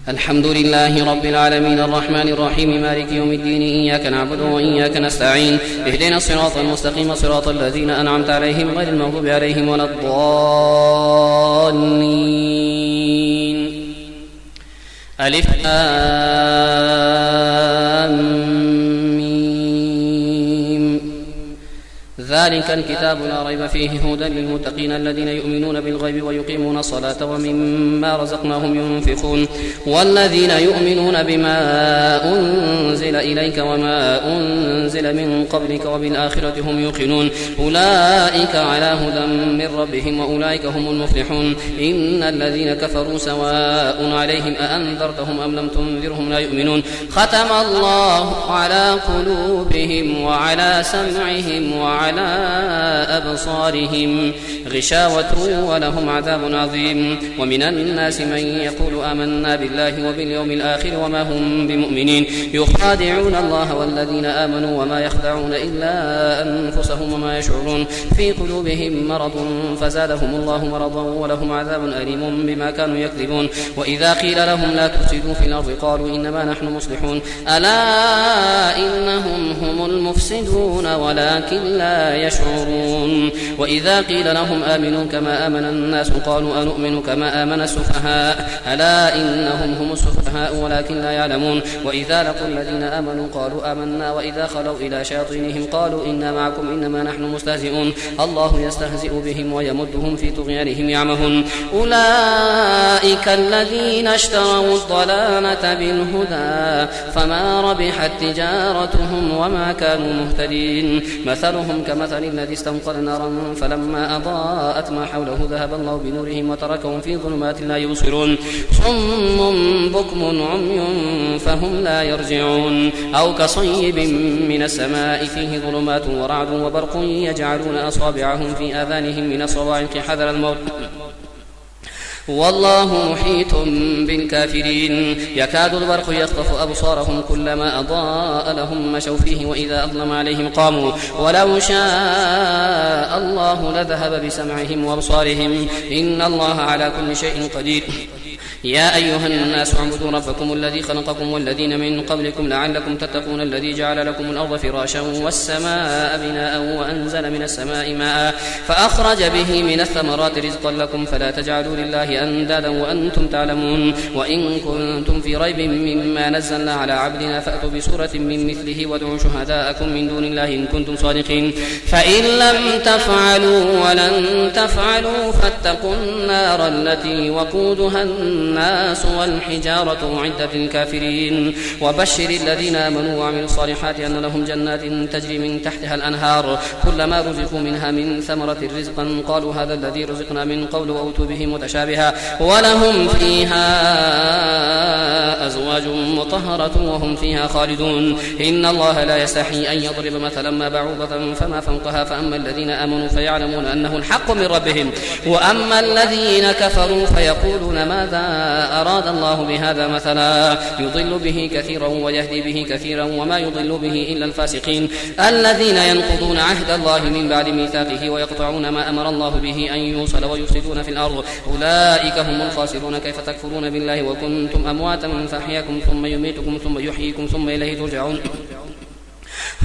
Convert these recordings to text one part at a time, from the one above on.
الحمد لله رب العالمين الرحمن الرحيم مالك يوم الدين إياك نعبد وإياك نستعين اهدنا الصراط المستقيم صراط الذين أنعمت عليهم غير المغضوب عليهم ولا الضالين. ألف ذلك الكتاب لا ريب فيه هدى للمتقين الذين يؤمنون بالغيب ويقيمون الصلاة ومما رزقناهم ينفقون والذين يؤمنون بما أنزل إليك وما أنزل من قبلك وبالآخرة هم يوقنون أولئك على هدى من ربهم وأولئك هم المفلحون. إن الذين كفروا سواء عليهم أأنذرتهم أم لم تنذرهم لا يؤمنون. ختم الله على قلوبهم وعلى سمعهم وعلى أبصارهم غشاوة ولهم عذاب عظيم. ومن الناس من يقول آمنا بالله وباليوم الآخر وما هم بمؤمنين يخادعون الله والذين آمنوا وما يخدعون إلا أنفسهم وما يشعرون في قلوبهم مرض فزادهم الله مرضا ولهم عذاب أليم بما كانوا يكذبون. وإذا قيل لهم لا تفسدوا في الأرض قالوا إنما نحن مصلحون ألا إنهم هم المفسدون ولكن لا يشعرون. وإذا قيل لهم آمنوا كما آمن الناس قالوا أنؤمن كما آمن السفهاء ألا إنهم هم السفهاء ولكن لا يعلمون. وإذا لقوا الذين آمنوا قالوا آمنا وإذا خلوا إلى شياطينهم قالوا إنا معكم إنما نحن مستهزئون الله يستهزئ بهم ويمدهم في طغيانهم يعمهون. أولئك الذين اشتروا الضلالة بالهدى فما ربحت تجارتهم وما كانوا مهتدين. مثلهم كمثل الذي استنقذ نارا فلما أضاءت ما حوله ذهب الله بنورهم وتركهم في ظلمات لا يبصرون صم بكم عمي فهم لا يرجعون. أو كصيب من السماء فيه ظلمات ورعد وبرق يجعلون أصابعهم في آذانهم من الصواعق حذر الموت والله محيط بالكافرين. يكاد البرق يخطف أبصارهم كلما أضاء لهم مشوا فيه وإذا أظلم عليهم قاموا ولو شاء الله لذهب بسمعهم وأبصارهم إن الله على كل شيء قدير. يا أيها الناس اعبدوا ربكم الذي خلقكم والذين من قبلكم لعلكم تتقون الذي جعل لكم الأرض فراشا والسماء بناء وأنزل من السماء ماء فأخرج به من الثمرات رزقا لكم فلا تجعلوا لله أندادا وأنتم تعلمون. وإن كنتم في ريب مما نزلنا على عبدنا فأتوا بسورة من مثله وادعوا شهداءكم من دون الله إن كنتم صادقين. فإن لم تفعلوا ولن تفعلوا فاتقوا النار التي وقودها الناس والحجارة أعدت للكافرين. وبشر الذين آمنوا وعملوا الصالحات أن لهم جنات تجري من تحتها الأنهار كلما رزقوا منها من ثمرة رزقا قالوا هذا الذي رزقنا من قبل وأوتوا به متشابها ولهم فيها أزواج مطهرة وهم فيها خالدون. إن الله لا يستحي أن يضرب مثلا ما بعوضة فما فوقها فأما الذين آمنوا فيعلمون أنه الحق من ربهم وأما الذين كفروا فيقولون ماذا أراد الله بهذا مثلا يضل به كثيرا ويهدي به كثيرا وما يضل به إلا الفاسقين الذين ينقضون عهد الله من بعد ميثاقه ويقطعون ما أمر الله به أن يوصل ويفسدون في الأرض أولئك هم الخاسرون. كيف تكفرون بالله وكنتم أمواتا فأحياكم ثم يميتكم ثم يحييكم ثم إليه ترجعون.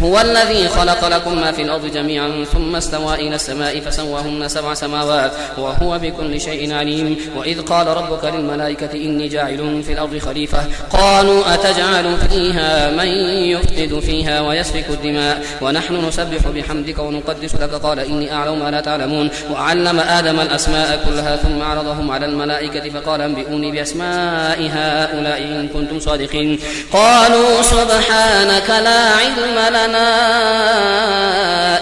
هو الذي خلق لكم ما في الأرض جميعا ثم استوى إلى السماء فسواهن 7 سماوات وهو بكل شيء عليم. وإذ قال ربك للملائكة إني جاعل في الأرض خليفة قالوا أتجعل فيها من يفسد فيها ويسفك الدماء ونحن نسبح بحمدك ونقدس لك قال إني أعلم ما لا تعلمون. وعلم آدم الأسماء كلها ثم عرضهم على الملائكة فقال أنبئوني بأسماء هؤلاء إن كنتم صادقين. قالوا سبحانك لا علم لنا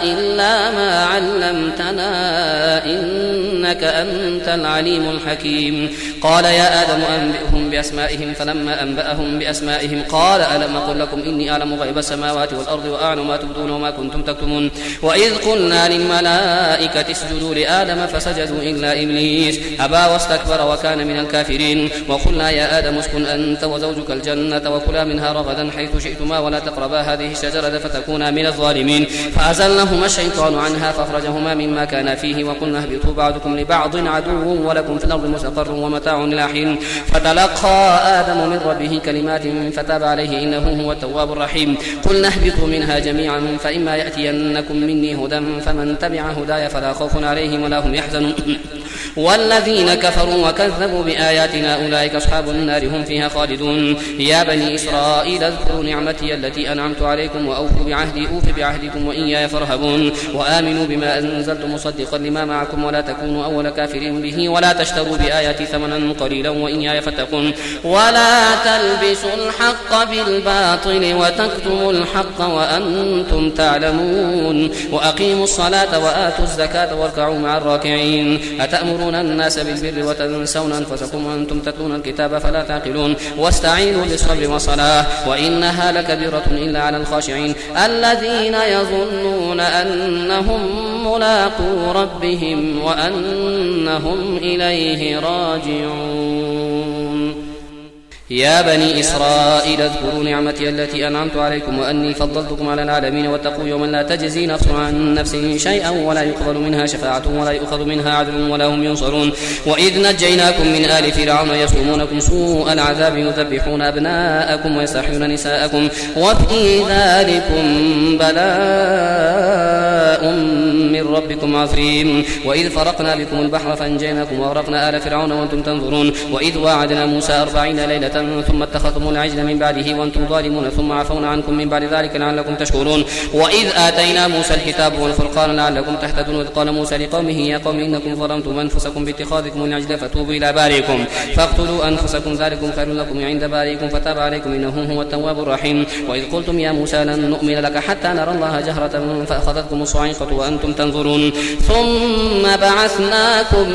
إلا ما علمتنا إنك أنت العليم الحكيم. قال يا آدم أنبئهم بأسمائهم فلما أنبأهم بأسمائهم قال ألم أقل لكم إني أعلم غيب السماوات والأرض وأعلم ما تبدون وما كنتم تكتمون. وإذ قلنا للملائكة اسجدوا لآدم فسجدوا إلا إبليس أبى واستكبر وكان من الكافرين. وقلنا يا آدم اسكن أنت وزوجك الجنة وكلا منها رغدا حيث شئتما ولا تقربا هذه الشجرة فتكونا من الظالمين. فأزلهما الشيطان عنها فأخرجهما مما كان فيه وقلنا اهبطوا بعضكم لبعض عدو ولكم في الأرض مستقر ومتاع إلى حين. فتلقى آدم من ربه كلمات فتاب عليه إنه هو التواب الرحيم. قلنا اهبطوا منها جميعا فإما يأتينكم مني هدى فمن تبع هداي فلا خوف عليهم ولا هم يحزنون. والذين كفروا وكذبوا بآياتنا أولئك أصحاب النار هم فيها خالدون. يا بني إسرائيل اذكروا نعمتي التي أنعمت عليكم وأوفوا بعهدي أوف بعهدكم وإياي فارهبون. وآمنوا بما أنزلت مصدقا لما معكم ولا تكونوا أول كافر به ولا تشتروا بآياتي ثمنا قليلا وإياي فاتقون. ولا تلبسوا الحق بالباطل وتكتموا الحق وأنتم تعلمون. وأقيموا الصلاة وآتوا الزكاة واركعوا مع الراكعين. أتأمرون الناس بالبر وتنسون أنفسكم وأنتم تتلون الكتاب فلا تعقلون. واستعينوا بالصبر والصلاة وإنها لكبيرة إلا على الخاشعين الذين يظنون أنهم ملاقو ربهم وأنهم إليه راجعون. يا بني إسرائيل اذكروا نعمتي التي أنعمت عليكم وأني فضلتكم على العالمين واتقوا يوما لا تجزي نفس عن نفس شيئا ولا يقبل منها شفاعة ولا يؤخذ منها عدل ولا هم ينصرون. وإذ نجيناكم من آل فرعون يسومونكم سوء العذاب يذبحون أبناءكم ويستحيون نساءكم وفي ذلكم بلاء من ربكم عظيم. وإذ فرقنا بكم البحر فأنجيناكم وأغرقنا آل فرعون وأنتم تنظرون. وإذ واعدنا موسى 40 ليلة ثم اتخذتم العجل من بعده وأنتم ظالمون ثم عفونا عنكم من بعد ذلك لعلكم تشكرون. وإذ آتينا موسى الكتاب والفرقان لعلكم تهتدون. إذ قال موسى لقومه يا قوم إنكم ظلمتم أنفسكم باتخاذكم العجل فتوبوا إلى بارئكم فاقتلوا أنفسكم ذلكم خير لكم عند بارئكم فتاب عليكم إنه هو التواب الرحيم. وإذ قلتم يا موسى لن نؤمن لك حتى نرى الله جهرة فأخذتكم الصاعقة وأنتم تنظرون. ثم بعثناكم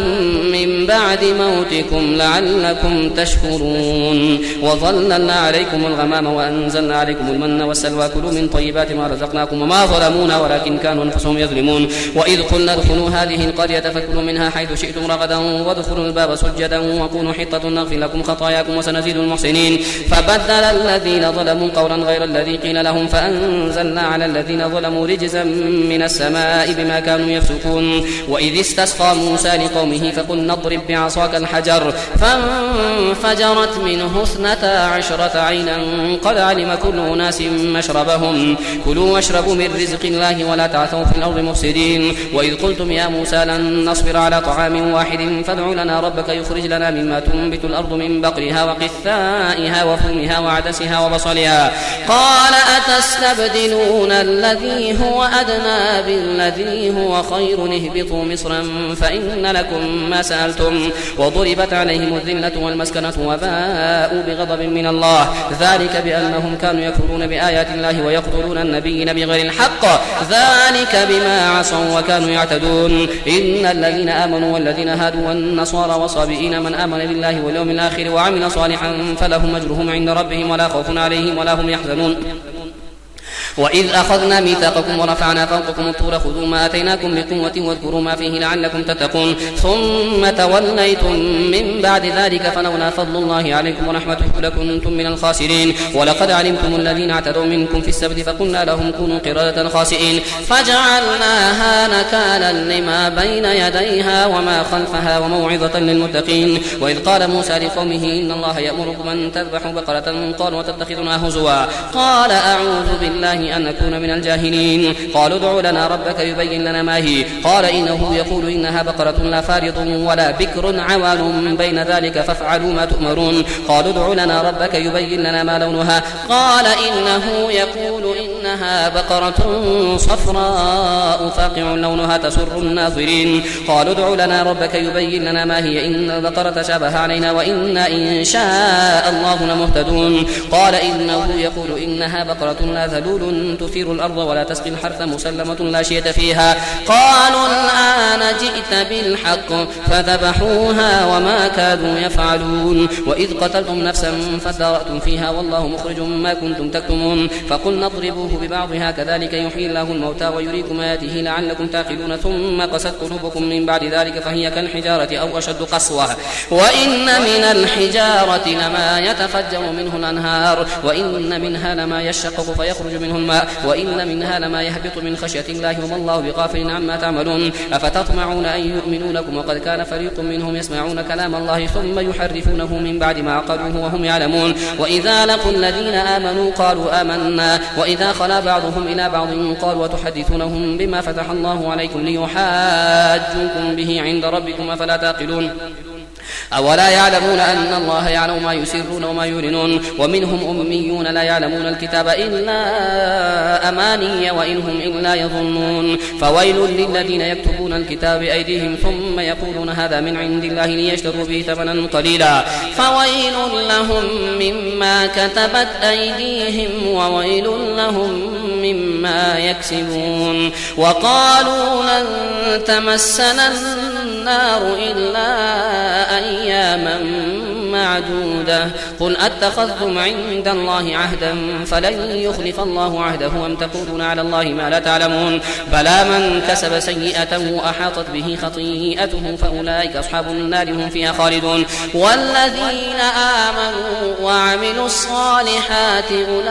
من بعد موتكم لعلكم تشكرون. وظللنا عليكم الغمام وأنزلنا عليكم المن والسلوى كلوا من طيبات ما رزقناكم وما ظلمونا ولكن كانوا أنفسهم يظلمون. وإذ قلنا ادخلوا هذه القرية فكلوا منها حيث شئتم رغدا وادخلوا الباب سجدا وقولوا حطة نغفر لكم خطاياكم وسنزيد المحسنين. فبدل الذين ظلموا قولا غير الذي قيل لهم فأنزلنا على الذين ظلموا رجزا من السماء بما كانوا يفسقون. وإذ استسقى موسى لقومه فقلنا اضرب بعصاك الحجر فانفجرت منه 12 عينا قد علم كل أناس مشربهم كلوا واشربوا من رزق الله ولا تعثوا في الأرض مفسدين. وإذ قلتم يا موسى لن نصبر على طعام واحد فادع لنا ربك يخرج لنا مما تنبت الأرض من بقلها وقثائها وفومها وعدسها وبصلها قال أتستبدلون الذي هو أدنى بالذي هو خير اهبطوا مصرا فإن لكم ما سألتم وضربت عليهم الذلة والمسكنة وباءوا بغضب من الله ذلك بأنهم كانوا يكفرون بآيات الله ويقتلون النبيين بغير الحق ذلك بما عصوا وكانوا يعتدون. إن الذين آمنوا والذين هادوا والنصارى والصابئين من آمن بالله واليوم الآخر وعمل صالحا فلهم أجرهم عند ربهم ولا خوف عليهم ولا هم يحزنون. وإذ أخذنا ميثاقكم ورفعنا فوقكم الطور خذوا ما آتيناكم بقوة واذكروا ما فيه لعلكم تتقون ثم توليتم من بعد ذلك فلولا فضل الله عليكم ورحمته لكنتم من الخاسرين. ولقد علمتم الذين اعتدوا منكم في السبت فقلنا لهم كونوا قردة خاسئين فجعلناها نكالا لما بين يديها وما خلفها وموعظة للمتقين. وإذ قال موسى لقومه إن الله يأمركم أن تذبحوا بقرة قالوا وتتخذنا هزوا قال أعوذ بالله أن نكون من الجاهلين. قالوا ادع لنا ربك يبين لنا ما هي قال إنه يقول إنها بقرة لا فارض ولا بكر عوان بين ذلك فافعلوا ما تؤمرون. قالوا ادع لنا ربك يبين لنا ما لونها قال إنه يقول إنها بقرة صفراء فاقع لونها تسر الناظرين. قالوا ادع لنا ربك يبين لنا ما هي إن البقرة شابه علينا وإنا إن شاء الله لمهتدون. قال إنه يقول إنها بقرة لا ذلول تثير الأرض ولا تسقي الحرث مسلمة لا شية فيها قالوا الآن جئت بالحق فذبحوها وما كادوا يفعلون. وإذ قتلتم نفسا فادارأتم فيها والله مخرج ما كنتم تكتمون فقلنا اضربوه ببعضها كذلك يحيي الله الموتى ويريكم آياته لعلكم تعقلون ثم قست قلوبكم من بعد ذلك فهي كالحجارة أو أشد قسوة وإن من الحجارة لما يتفجر منه الأنهار وإن منها لما يشقق فيخرج منه الماء وإن منها لما يهبط من خشية الله وما الله بغافل عما تعملون أفتطمعون أن يؤمنوا لكم وقد كان فريق منهم يسمعون كلام الله ثم يحرفونه من بعد ما عقلوه وهم يعلمون وإذا لقوا الذين آمنوا قالوا آمنا وإذا خلا بعضهم إلى بعض قالوا وتحدثونهم بما فتح الله عليكم ليحاجوكم به عند ربكم أفلا تعقلون أولا يعلمون أن الله يعلم ما يسرون وما يعلنون ومنهم أميون لا يعلمون الكتاب إلا أماني وإن هم إلا يظنون فويل للذين يكتبون الكتاب بأيديهم ثم يقولون هذا من عند الله ليشتروا به ثمنا قليلا فويل لهم مما كتبت أيديهم وويل لهم مما يكسبون وقالوا لن تمسنا النار إلا أياما معدودة قل أتخذتم عند الله عهدا فلن يخلف الله عهده أم تقولون على الله ما لا تعلمون بلى من كسب سيئة وأحاطت به خطيئته فأولئك أصحاب النار هم فيها خالدون والذين آمنوا وعملوا الصالحات أولئك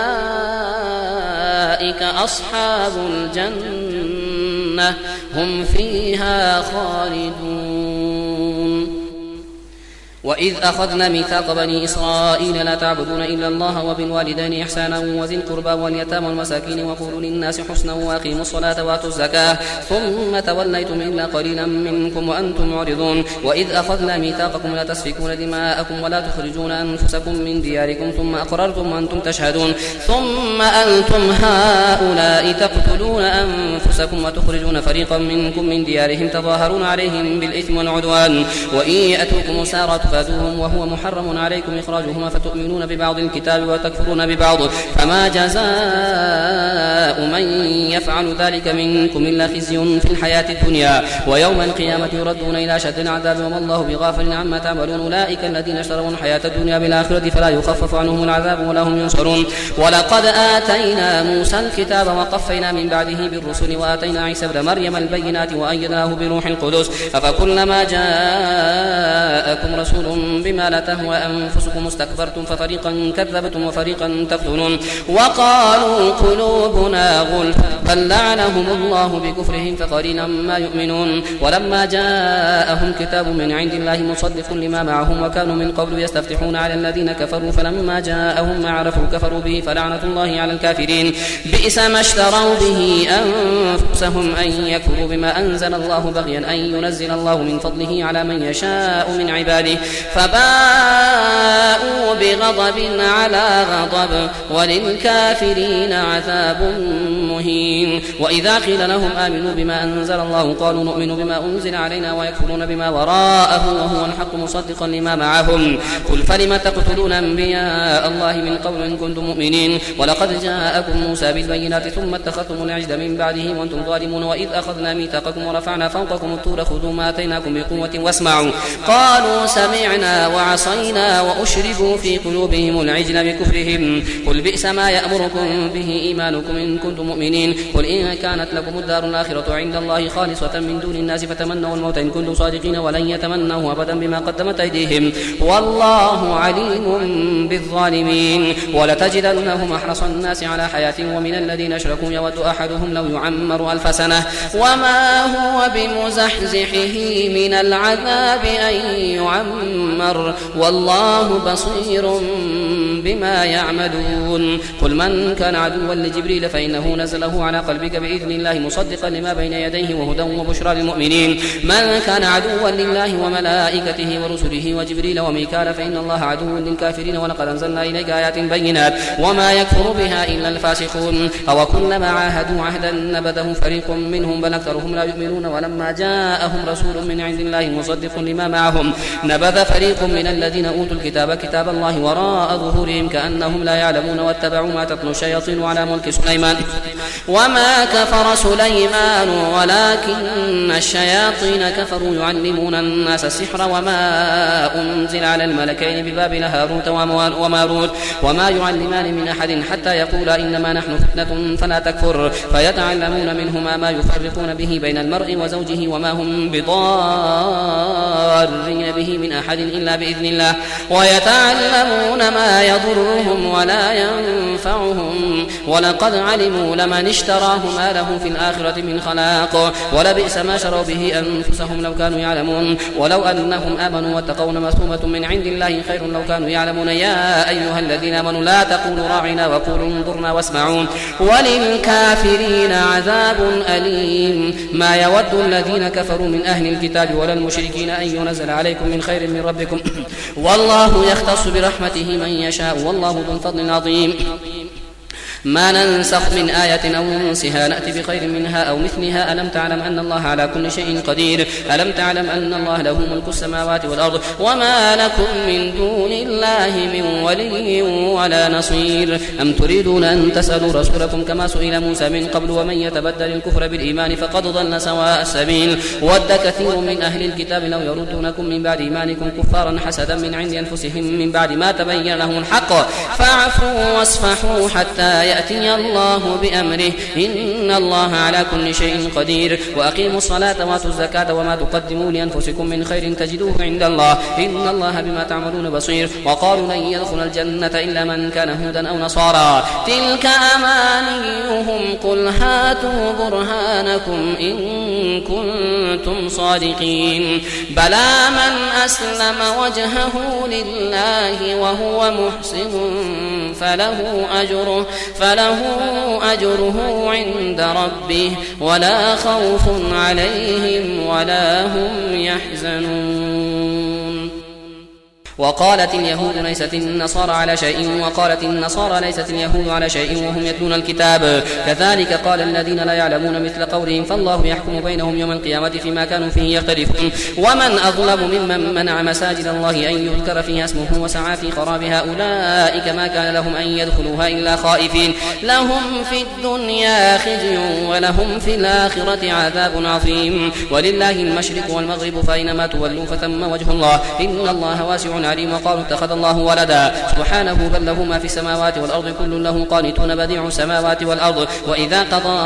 أصحاب الجنة هم فيها خالدون وإذ أخذنا ميثاق بني إسرائيل لا تعبدون إلا الله وبالوالدين إحسانا وذي القربى واليتامى والمساكين وقولوا للناس حسنا وأقيموا الصلاة وآتوا الزكاة ثم توليتم إلا قليلا منكم وأنتم معرضون وإذ أخذنا ميثاقكم لا تسفكون دماءكم ولا تخرجون أنفسكم من دياركم ثم أقررتم وأنتم تشهدون ثم أنتم هؤلاء تقتلون أنفسكم وتخرجون فريقا منكم من ديارهم تظاهرون عليهم بالإثم والعدوان وإن يأتوكم سارة فادوهم وهو محرم عليكم إخراجهم فتؤمنون ببعض الكتاب وتكفرون ببعض فما جزاء من يفعل ذلك منكم إلا خزي في الحياة الدنيا ويوم القيامة يردون إلى أشد العذاب وما الله بغافل عما تعملون أولئك الذين اشتروا الحياة الدنيا بالآخرة فلا يخفف عنهم العذاب ولا هم ينصرون ولقد آتينا موسى الكتاب وقفينا من بعده بالرسل وآتينا عيسى ابن مريم البينات وأيدناه بروح القدس أفكلما جاءكم رسول بما لا تهوى أنفسكم استكبرتم ففريقا كذبتم وفريقا تقتلون وقالوا قلوبنا غلف بل لعنهم الله بكفرهم فقليلا ما يؤمنون ولما جاءهم كتاب من عند الله مصدق لما معهم وكانوا من قبل يستفتحون على الذين كفروا فلما جاءهم ما عرفوا كفروا به فلعنة الله على الكافرين بئس ما اشتروا به أنفسهم أن يكفروا بما أنزل الله بغيا أن ينزل الله من فضله على من يشاء من عباده فباءوا بغضب على غضب وللكافرين عذاب مهين وإذا قيل لهم آمنوا بما أنزل الله قالوا نؤمن بما أنزل علينا ويكفرون بما وراءه وهو الحق مصدقا لما معهم قل فلم تقتلون أنبياء الله من قبل إن كنتم مؤمنين ولقد جاءكم موسى بالبينات ثم اتخذتم العجل من بعده وأنتم ظالمون وإذ أخذنا ميثاقكم ورفعنا فوقكم الطور خذوا ما آتيناكم بقوة واسمعوا قالوا سمعنا وعصينا وأشربوا في قلوبهم العجل بكفرهم قل بئس ما يأمركم به إيمانكم إن كنتم مؤمنين قل إن كانت لكم الدار الآخرة عند الله خالصة من دون الناس فتمنوا الموت إن كنتم صادقين ولن يتمنوه أبدا بما قدمت أيديهم والله عليم بالظالمين ولتجدنهم أحرص الناس على حياة ومن الذين أشركوا يود أحدهم لو يعمر 1000 سنة وما هو بمزحزحه من العذاب أن يعمر والله بصير بما يعملون قل من كان عدوا لجبريل فإنه نزله على قلبك بإذن الله مصدقا لما بين يديه وهدى وبشرى للمؤمنين من كان عدوا لله وملائكته ورسله وجبريل وميكال فإن الله عدو للكافرين ولقد أنزلنا إليك آيات بينات وما يكفر بها إلا الفاسقون أو كلما عاهدوا عهدا نبذه فريق منهم بل أكثرهم لا يؤمنون ولما جاءهم رسول من عند الله مصدق لما معهم نبذ فريق من الذين أوتوا الكتاب كتاب الله وراء ظهورهم وجوههم كأنهم لا يعلمون واتبعوا ما تتلو الشياطين على ملك سليمان وما كفر سليمان ولكن الشياطين كفروا يعلمون الناس السحر وما أنزل على الملكين ببابل هاروت وماروت وما يعلمان من أحد حتى يقولا إنما نحن فتنة فلا تكفر فيتعلمون منهما ما يفرقون به بين المرء وزوجه وما هم بضارين به من أحد إلا بإذن الله ويتعلمون ما يضرهم ولا ينفعهم ولقد علموا لمن اشتراه ما له في الآخرة من خلاق ولبئس ما شروا به أنفسهم لو كانوا يعلمون ولو أنهم آمنوا واتقوا مثوبة من عند الله خير لو كانوا يعلمون يا أيها الذين آمنوا لا تقولوا راعنا وقولوا انظرنا واسمعوا وللكافرين عذاب أليم ما يود الذين كفروا من أهل الكتاب ولا المشركين أن ينزل عليكم من خير من ربكم والله يختص برحمته من يشاء والله ذو الفضل العظيم ما ننسخ من آية أو ننسها نأتي بخير منها أو مثلها ألم تعلم أن الله على كل شيء قدير ألم تعلم أن الله له ملك السماوات والأرض وما لكم من دون الله من ولي ولا نصير أم تريدون أن تسألوا رسولكم كما سئل موسى من قبل ومن يتبدل الكفر بالإيمان فقد ضل سواء السبيل ود كثير من أهل الكتاب لو يردونكم من بعد إيمانكم كفارا حسدا من عند أنفسهم من بعد ما تبين لهم الحق فاعفوا واصفحوا حتى يأتي الله بأمره إن الله على كل شيء قدير وأقيموا الصلاة وآتوا الزكاة وما تقدموا لأنفسكم من خير تجدوه عند الله إن الله بما تعملون بصير وقالوا لن يدخل الجنة إلا من كان هودا أو نصارى تلك أمانيهم قل هاتوا برهانكم إن كنتم صادقين بلى من أسلم وجهه لله وهو محسن فله أجره عند ربه ولا خوف عليهم ولا هم يحزنون وقالت اليهود ليست النصارى على شيء وقالت النصارى ليست اليهود على شيء وهم يتلون الكتاب كذلك قال الذين لا يعلمون مثل قولهم فالله يحكم بينهم يوم القيامة فيما كانوا فيه يختلفون ومن أظلم ممن منع مساجد الله أن يذكر فيها اسمه وسعى في خرابها أولئك ما كان لهم أن يدخلوها إلا خائفين لهم في الدنيا خزي ولهم في الآخرة عذاب عظيم ولله المشرق والمغرب فأينما تولوا فثم وجه الله إن الله واسع عليم وقالوا اتخذ الله ولدا سبحانه بل له ما في السماوات والأرض كل له قانتون بديع السماوات والأرض وإذا قضى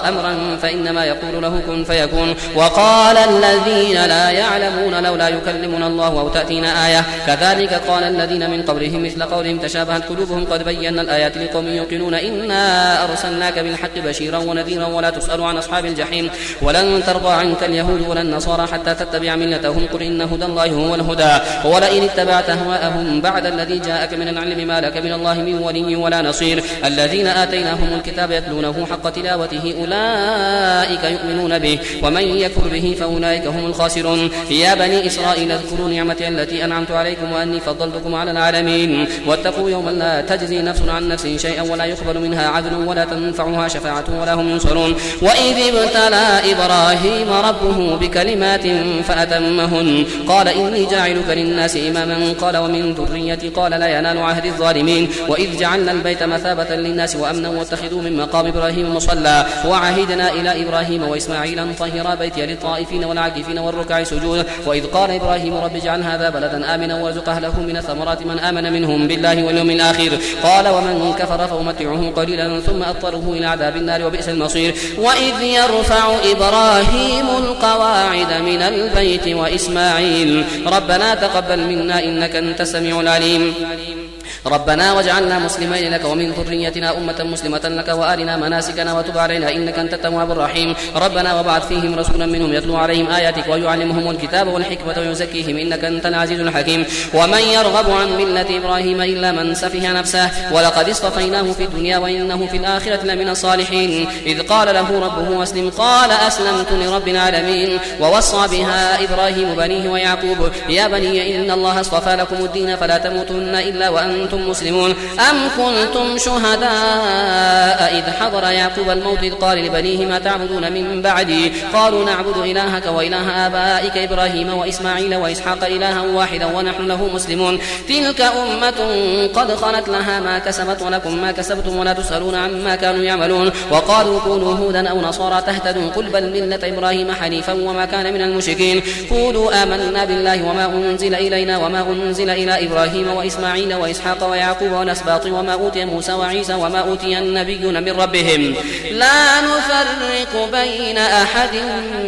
أمرا فإنما يقول له كن فيكون وقال الذين لا يعلمون لولا يكلمنا الله أو تأتينا آية كذلك قال الذين من قبلهم مثل قولهم تشابهت قلوبهم قد بينا الآيات لقوم يوقنون إنا أرسلناك بالحق بشيرا ونذيرا ولا تسأل عن أصحاب الجحيم ولن ترضى عنك اليهود ولا النصارى حتى تتبع ملتهم قل إن هدى الله هو الهدى ولئن اتبعت أهواءهم بعد الذي جاءك من العلم ما لك من الله من ولي ولا نصير الذين آتيناهم الكتاب يتلونه حق تلاوته أولئك يؤمنون به ومن يكفر به فأولئك هم الخاسرون يا بني إسرائيل اذكروا نعمتي التي أنعمت عليكم وأني فضلتكم على العالمين واتقوا يوما لا تجزي نفس عن نفس شيئا ولا يقبل منها عدل ولا تنفعها شفاعة ولا هم ينصرون وإذ ابتلى إبراهيم ربه بكلمات فأتمهن قال إني جاعلك للناس إماما قال ومن ذريتي قال لا ينال عهد الظالمين وإذ جعلنا البيت مثابة للناس وأمنا واتخذوا من مقام إبراهيم مصلى وعهدنا إلى إبراهيم وإسماعيل أن طهرا بيتي للطائفين والعاكفين والركع سجود وإذ قال إبراهيم رب اجعل هذا بلدا آمنا وارزق أهله من الثمرات من آمن منهم بالله واليوم الآخر قال ومن كفر فأمتعه قليلا ثم أضطره إلى عذاب النار وبئس المصير وإذ يرفع إبراهيم القواعد من البيت وإسماعيل ربنا تقبل منا إنك أنت السميع العليم ربنا واجعلنا مسلمين لك ومن ذريتنا أمة مسلمة لك وأرنا مناسكنا وتب علينا إنك أنت التواب الرحيم ربنا وابعث فيهم رسولا منهم يتلو عليهم آياتك ويعلمهم الكتاب والحكمة ويزكيهم إنك أنت العزيز الحكيم ومن يرغب عن ملة إبراهيم إلا من سفه نفسه ولقد اصطفيناه في الدنيا وإنه في الآخرة لمن الصالحين إذ قال له ربه أسلم قال أسلمت لرب العالمين ووصى بها إبراهيم بنيه ويعقوب يا بني إن الله اصطفى لكم الدين فلا تموتن إلا وأنتم وأنتم مسلمون أم كنتم شهداء إذ حضر يعقوب الموت إذ قال لبنيه ما تعبدون من بعدي قالوا نعبد إلهك وإله آبائك إبراهيم وإسماعيل وإسحاق إلها واحدا ونحن له مسلمون تلك أمة قد خلت لها ما كسبت ولكم ما كسبتم ولا تسألون عما كانوا يعملون وقالوا كونوا هودا أو نصارى تهتدوا قل بل ملة إبراهيم حنيفا وما كان من المشركين قولوا آمنا بالله وما أنزل إلينا وما أنزل إلى إبراهيم وإسماعيل وإسحاق ويعقوب والأسباط وما أوتي موسى وعيسى وما أوتي النبيون من ربهم لا نفرق بين أحد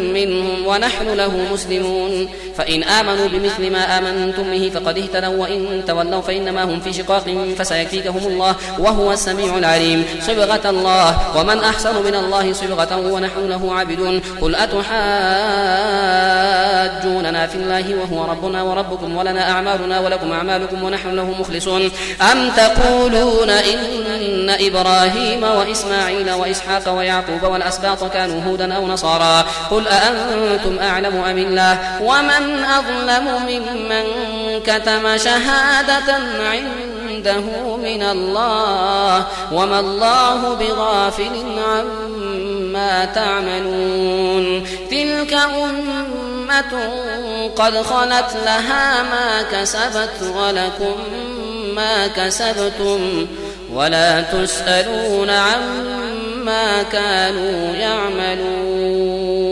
منهم ونحن له مسلمون فإن آمنوا بمثل ما آمنتم به فقد اهتدوا وإن تولوا فإنما هم في شقاق فسيكفيكهم الله وهو السميع العليم صبغة الله ومن أحسن من الله صبغة ونحن له عابدون قل أتحاجوننا في الله وهو ربنا وربكم ولنا أعمالنا ولكم أعمالكم ونحن له مخلصون أم تقولون إن إبراهيم وإسماعيل وإسحاق ويعقوب والأسباط كانوا هودا أو نصارى قل أأنتم أعلم أم الله ومن أظلم ممن كتم شهادة عنده من الله وما الله بغافل عما تعملون تلك أمة قد خلت لها ما كسبت ولكم ما كسبتم ولا تسألون عما كانوا يعملون